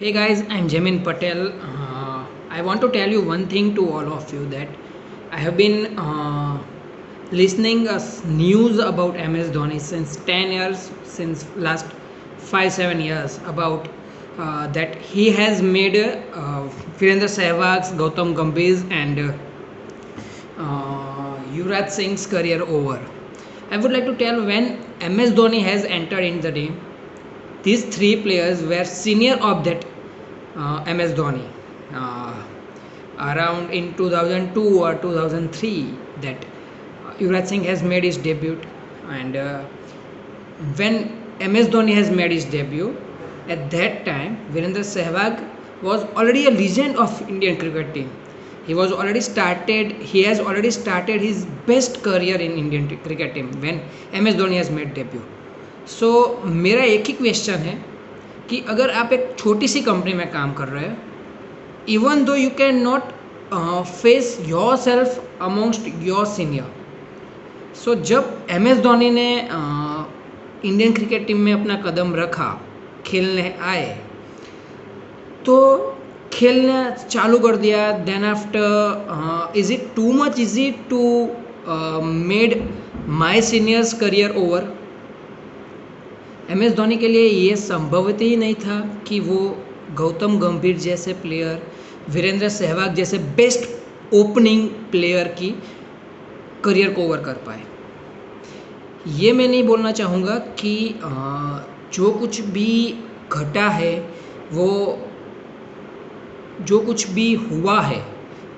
Hey guys, I'm Jamin Patel. I want to tell you one thing to all of you that I have been listening news about MS Dhoni since 10 years, since last 5-7 years about that he has made Virendra Sehwag's, Gautam Gambhir's and Yuvraj Singh's career over. I would like to tell when MS Dhoni has entered in the game, these three players were senior of that MS Dhoni. Uh, Around in 2002 or 2003, that Yuvraj Singh has made his debut, and when MS Dhoni has made his debut, at that time Virendra Sehwag was already a legend of Indian cricket team. He has already started his best career in Indian cricket team when MS Dhoni has made debut. सो मेरा एक ही question है कि अगर आप एक छोटी सी company में काम कर रहे हो, even though you can not face yourself amongst your senior. So जब एम एस धोनी ने इंडियन क्रिकेट टीम में अपना कदम रखा, खेलने आए, तो खेलना चालू कर दिया. Then after is it too much easy to made my seniors career over? M S Dhoni के लिए ये संभवत ही नहीं था कि वो गौतम गंभीर जैसे प्लेयर, वीरेंद्र सहवाग जैसे बेस्ट ओपनिंग प्लेयर की करियर को ओवर कर पाए. ये मैं नहीं बोलना चाहूँगा कि जो कुछ भी घटा है, वो जो कुछ भी हुआ है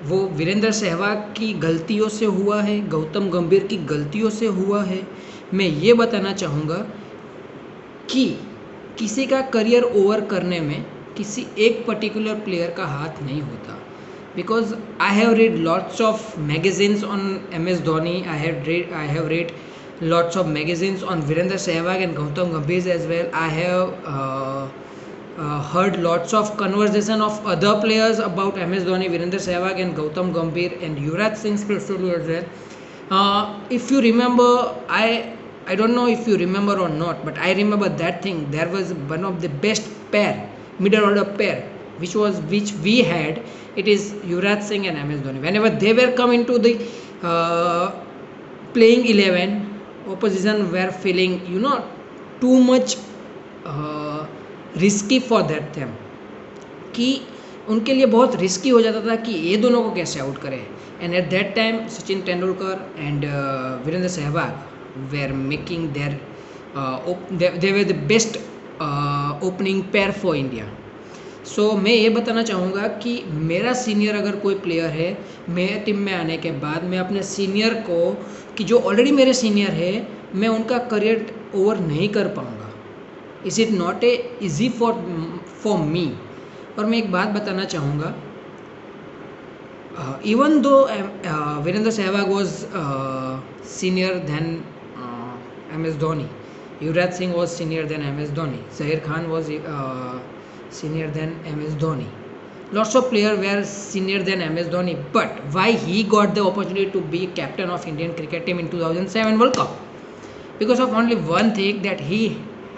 वो वीरेंद्र सहवाग की गलतियों से हुआ है, गौतम गंभीर की गलतियों से हुआ है. मैं ये बताना चाहूँगा कि किसी का करियर ओवर करने में किसी एक पर्टिकुलर प्लेयर का हाथ नहीं होता. Because I have read lots of magazines on M S Dhoni, I have read lots of magazines on Virendra Sehwag and Gautam Gambhir as well. I have heard lots of conversation of other players about MS Dhoni, Virendra Sehwag and Gautam Gambhir and Yuvraj Singh especially as well. If you remember, I don't know if you remember or not, but I remember that thing. There was one of the best pair, middle order pair, which we had. It is Yuvraj Singh and MS Dhoni. Whenever they were come into the playing 11, opposition were feeling too much risky for that them, कि उनके लिए बहुत risky हो जाता था कि ये दोनों को कैसे आउट करें. And at that time Sachin Tendulkar and Virender Sehwag were making they were the best opening pair for India. So मैं ये बताना चाहूँगा कि मेरा सीनियर अगर कोई प्लेयर है, मेरे टीम में आने के बाद मैं अपने सीनियर को, कि जो ऑलरेडी मेरे सीनियर है, मैं उनका करियर ओवर नहीं कर पाऊँगा. Is it not a easy for me. और मैं एक बात बताना चाहूँगा, even though Virender Sehwag was senior than M S Dhoni, Yuvraj Singh was senior than M S Dhoni, Zaheer Khan was senior than MS Dhoni. Lots of players were senior than MS Dhoni, but why he got the opportunity to be captain of Indian cricket team in 2007 World Cup? Because of only one thing, that he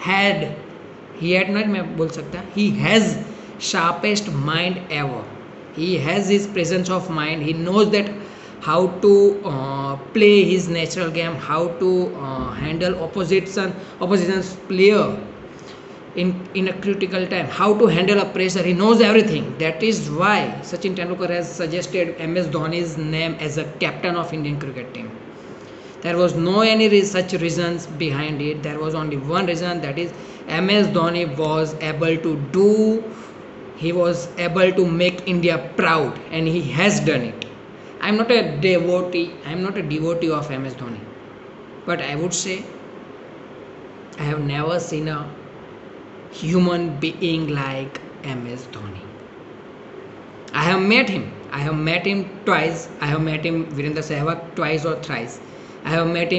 had not, मैं बोल सकता, he has sharpest mind ever. He has his presence of mind. He knows that how to play his natural game, how to handle opposition's player in a critical time, how to handle a pressure. He knows everything. That is why Sachin Tendulkar has suggested MS Dhoni's name as a captain of Indian cricket team. There was no any such reasons behind it. There was only one reason, that is MS Dhoni was able to make India proud, and he has done it. I'm not a devotee of MS Dhoni, but I would say I have never seen a human being like MS Dhoni. I have met him twice. I have met him, Virendra Sehwag, twice or thrice. I have met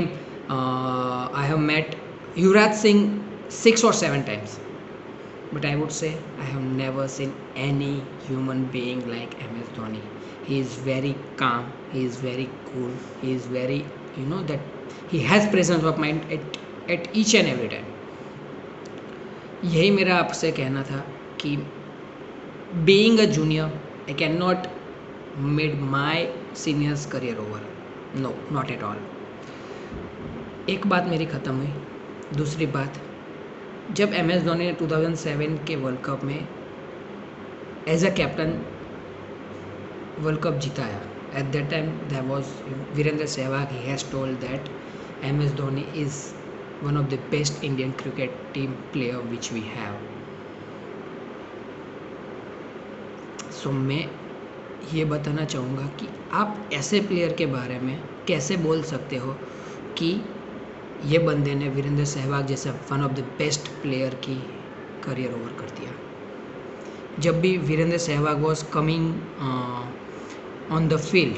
Yuvraj Singh 6 or 7 times. But I would say I have never seen any human being like MS Dhoni. He is very calm, he is very cool, he is very, that he has presence of mind at each and every time. यही मेरा आपसे कहना था कि being a junior, I cannot made my seniors career over. No, not at all. एक बात मेरी ख़त्म हुई। दूसरी बात, जब एम एस धोनी ने 2007 के वर्ल्ड कप में as a captain world cup जिताया, at that time there was Virender Sehwag, he has told that M S Dhoni is one of the best Indian cricket team player which we have. So मैं ये बताना चाहूँगा कि आप ऐसे player के बारे में कैसे बोल सकते हो कि ये बंदे ने वीरेंद्र सहवाग जैसा one of the best player की करियर ओवर कर दिया। जब भी Virender Sehwag was coming on the field,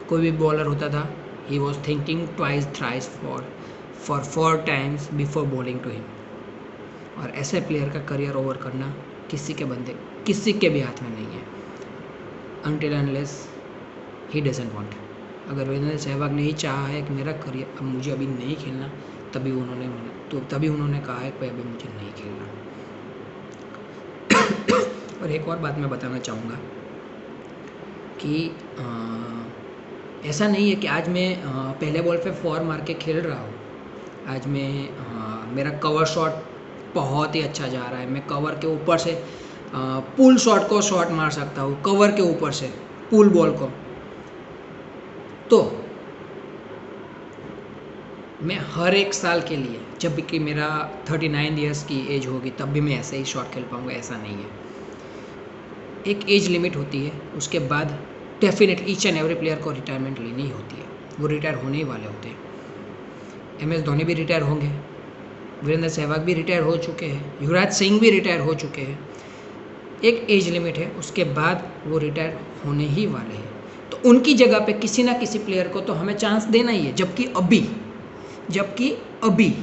कोई भी बॉलर होता था, he was thinking twice thrice for 4 times before bowling to him. और ऐसे प्लेयर का करियर ओवर करना किसी के भी हाथ में नहीं है, until unless he doesn't want। अगर वीरेंद्र सहवाग ने ही चाहा है कि मेरा करियर अब मुझे अभी नहीं खेलना, तभी उन्होंने कहा है कि अभी मुझे नहीं खेलना। और एक और बात मैं बताना चाहूँगा कि ऐसा नहीं है कि आज मैं पहले बॉल पे 4 मार के खेल रहा हूँ। आज मैं मेरा कवर शॉट बहुत ही अच्छा जा रहा है। मैं कवर के ऊपर से पुल शॉट को शॉट मार सकता हूँ, कवर के ऊपर से पुल बॉल को। तो मैं हर एक साल के लिए, जब भी कि मेरा 39 ईयर्स की एज होगी, तब भी मैं ऐसे ही शॉट खेल पाऊँगा, ऐसा नहीं है। एक एज लिमिट होती है, उसके बाद definite each and every player को रिटायरमेंट लेनी ही होती है। वो रिटायर होने ही वाले होते हैं। एम एस धोनी भी रिटायर होंगे, वीरेंद्र सहवाग भी रिटायर हो चुके हैं, युवराज सिंह भी रिटायर हो चुके हैं। एक एज लिमिट है, उसके बाद वो रिटायर होने ही वाले हैं। तो उनकी जगह पे किसी ना किसी प्लेयर को तो हमें चांस देना ही है। जबकि अभी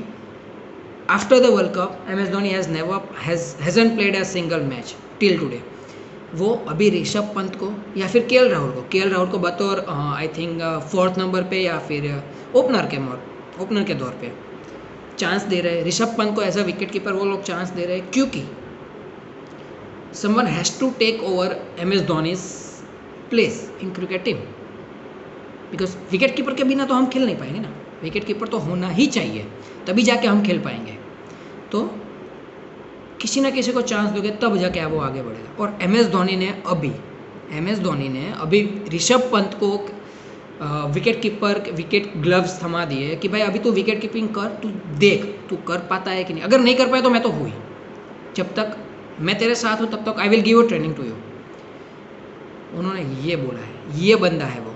after the world cup M S Dhoni hasn't played a single match till today. वो अभी ऋषभ पंत को या फिर के एल राहुल को बतौर आई थिंक 4th नंबर पे या फिर ओपनर के तौर पे चांस दे रहे हैं। ऋषभ पंत को एज अ विकेट कीपर वो लोग चांस दे रहे हैं, क्योंकि someone has to take over MS Dhoni's place in cricket team, because wicket keeper के बिना तो हम खेल नहीं पाएंगे ना। विकेट कीपर तो होना ही चाहिए, तभी जाके हम खेल पाएंगे। तो किसी ना किसी को चांस दोगे तब जाके वो आगे बढ़ेगा। और एम एस धोनी ने अभी ऋषभ पंत को विकेट ग्लव्स थमा दिए कि भाई अभी तू विकेट कीपिंग कर, तू देख तू कर पाता है कि नहीं। अगर नहीं कर पाए तो मैं तो हुई, जब तक मैं तेरे साथ हूँ तब तक I will give a training to you. उन्होंने ये बोला है। ये बंदा है वो,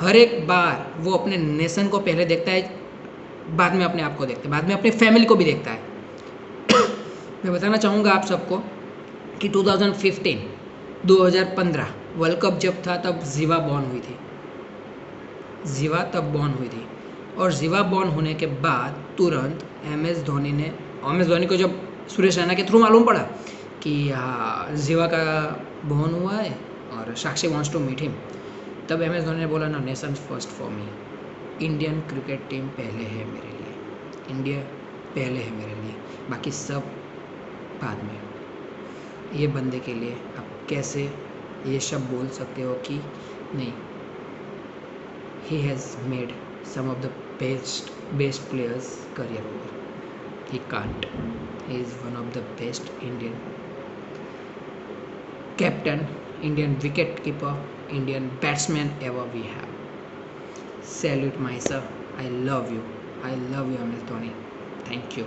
हर एक बार वो अपने नेशन को पहले देखता है, बाद में अपने आप को देखता है, बाद में अपनी फैमिली को भी देखता है। मैं बताना चाहूँगा आप सबको कि 2015 वर्ल्ड कप जब था, तब जीवा बॉर्न हुई थी। और जीवा बॉर्न होने के बाद तुरंत एम एस धोनी को जब सुरेश रैना के थ्रू मालूम पड़ा कि हाँ जीवा का बॉर्न हुआ है और साक्षी वांट्स टू मीट हिम, तब एम एस धोनी ने बोला ना, nation first for me. Indian cricket team पहले है मेरे लिए, इंडिया पहले है मेरे लिए, बाकी सब बाद में। ये बंदे के लिए आप कैसे ये सब बोल सकते हो कि नहीं, he has made some of the best players career over? He can't. He is one of the best Indian captain, Indian wicket keeper, Indian batsman ever we have. Salute myself. I love you MS Dhoni. Thank you.